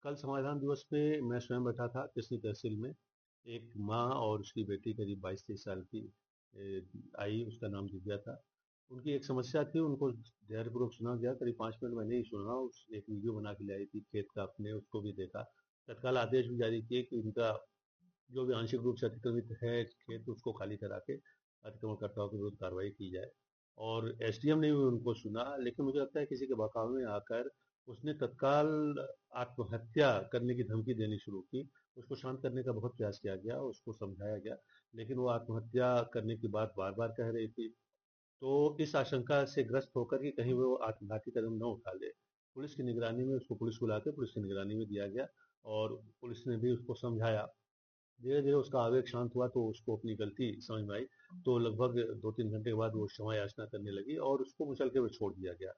कल समाधान दिवस पे मैं स्वयं बैठा था किसनी तहसील में। एक माँ और उसकी बेटी करीब 22-23 साल की आई, उसका नाम दिव्या था। उनकी एक समस्या थी, उनको धैर्यपूर्वक सुना गया। करीब 5 मिनट मैंने ही सुना। उस एक वीडियो बना के लाई थी खेत का अपने, उसको भी देखा। तत्काल आदेश भी जारी किए कि उनका जो भी आंशिक रूप से अतिक्रमित है खेत, उसको खाली करा के अतिक्रमणकर्ताओं के विरुद्ध कार्रवाई की जाए। और एसडीएम ने भी उनको सुना, लेकिन मुझे लगता है किसी के बहकावे में आकर उसने तत्काल आत्महत्या करने की धमकी देनी शुरू की। उसको शांत करने का बहुत प्रयास किया गया, उसको समझाया गया, लेकिन वो आत्महत्या करने की बात बार बार कह रही थी। तो इस आशंका से ग्रस्त होकर कि कहीं वो आत्मघाती कदम न उठा ले, पुलिस की निगरानी में उसको पुलिस बुला के पुलिस की निगरानी में दिया गया। और पुलिस ने भी उसको समझाया। धीरे धीरे उसका आवेग शांत हुआ तो उसको अपनी गलती समझ में आई। तो लगभग 2-3 घंटे के बाद वो क्षमा याचना करने लगी और उसको मुचलके हुए छोड़ दिया गया।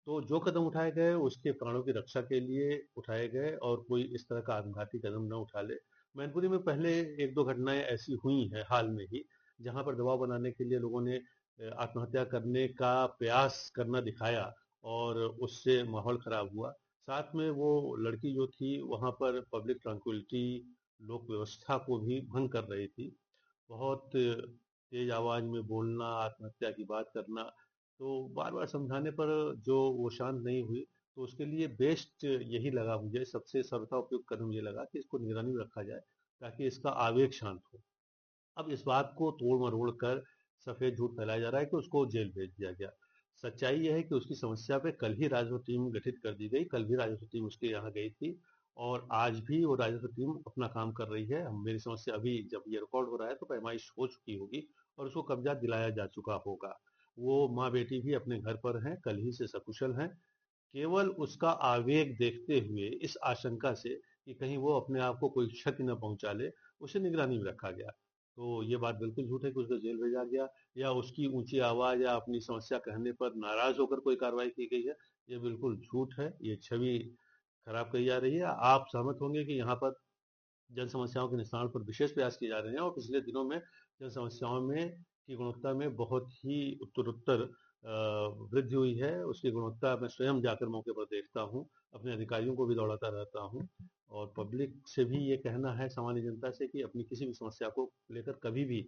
तो जो कदम उठाए गए उसके प्राणों की रक्षा के लिए उठाए गए, और कोई इस तरह का आत्मघाती कदम न उठा ले। मैनपुरी में पहले 1-2 घटनाएं ऐसी हुई हैं हाल में ही, जहां पर दबाव बनाने के लिए लोगों ने आत्महत्या करने का प्रयास करना दिखाया और उससे माहौल खराब हुआ। साथ में वो लड़की जो थी वहां पर पब्लिक ट्रैंक्विलिटी, लोक व्यवस्था को भी भंग कर रही थी। बहुत तेज आवाज में बोलना, आत्महत्या की बात करना। तो बार बार समझाने पर जो वो शांत नहीं हुई, तो उसके लिए बेस्ट यही लगा, मुझे सबसे सर्वथा उपयुक्त कदम ये लगा कि इसको निगरानी में रखा जाए ताकि इसका आवेग शांत हो। अब इस बात को तोड़ मरोड़ कर सफेद झूठ फैलाया जा रहा है कि उसको जेल भेज दिया गया। सच्चाई यह है कि उसकी समस्या पे कल ही राजस्व टीम गठित कर दी गई, कल भी राजस्व टीम उसके यहाँ गई थी। और आज भी वो राजस्व टीम अपना काम कर रही है। मेरी समस्या अभी जब ये रिकॉर्ड हो रहा है तो पैमाइश हो चुकी होगी और उसको कब्जा दिलाया जा चुका होगा। वो माँ बेटी भी अपने घर पर हैं, कल ही से सकुशल हैं। केवल उसका आवेग देखते हुए, इस आशंका से कि कहीं वो अपने आप को कोई क्षति न पहुंचा ले, उसे निगरानी में रखा गया। तो ये बात बिल्कुल झूठ है कि उसको जेल भेजा गया या उसकी ऊंची आवाज या अपनी समस्या कहने पर नाराज होकर कोई कार्रवाई की गई है। ये बिल्कुल झूठ है, ये छवि खराब करी जा रही है। आप सहमत होंगे कि यहाँ पर जन समस्याओं के निस्तारण पर विशेष प्रयास किए जा रहे हैं और पिछले दिनों में जन समस्याओं में की गुणवत्ता में बहुत ही उत्तरोत्तर वृद्धि हुई है। उसकी गुणवत्ता मैं स्वयं जाकर मौके पर देखता हूँ, अपने अधिकारियों को भी दौड़ाता रहता हूँ। और पब्लिक से भी ये कहना है, सामान्य जनता से, कि अपनी किसी भी समस्या को लेकर कभी भी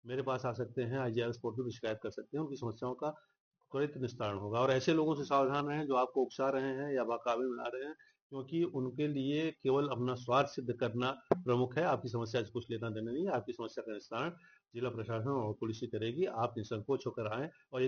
मेरे पास आ सकते हैं, आईजीआरएस पोर्टल पर शिकायत कर सकते हैं। उनकी समस्याओं का त्वरित निस्तारण होगा। और ऐसे लोगों से सावधान रहें जो आपको उकसा रहे हैं या बहकावे में ला रहे हैं, क्योंकि उनके लिए केवल अपना स्वार्थ सिद्ध करना प्रमुख है। आपकी समस्या से कुछ लेना देना नहीं है। आपकी समस्या का निस्तारण जिला प्रशासन और पुलिस ही करेगी। आप निसंकोच होकर आएं। और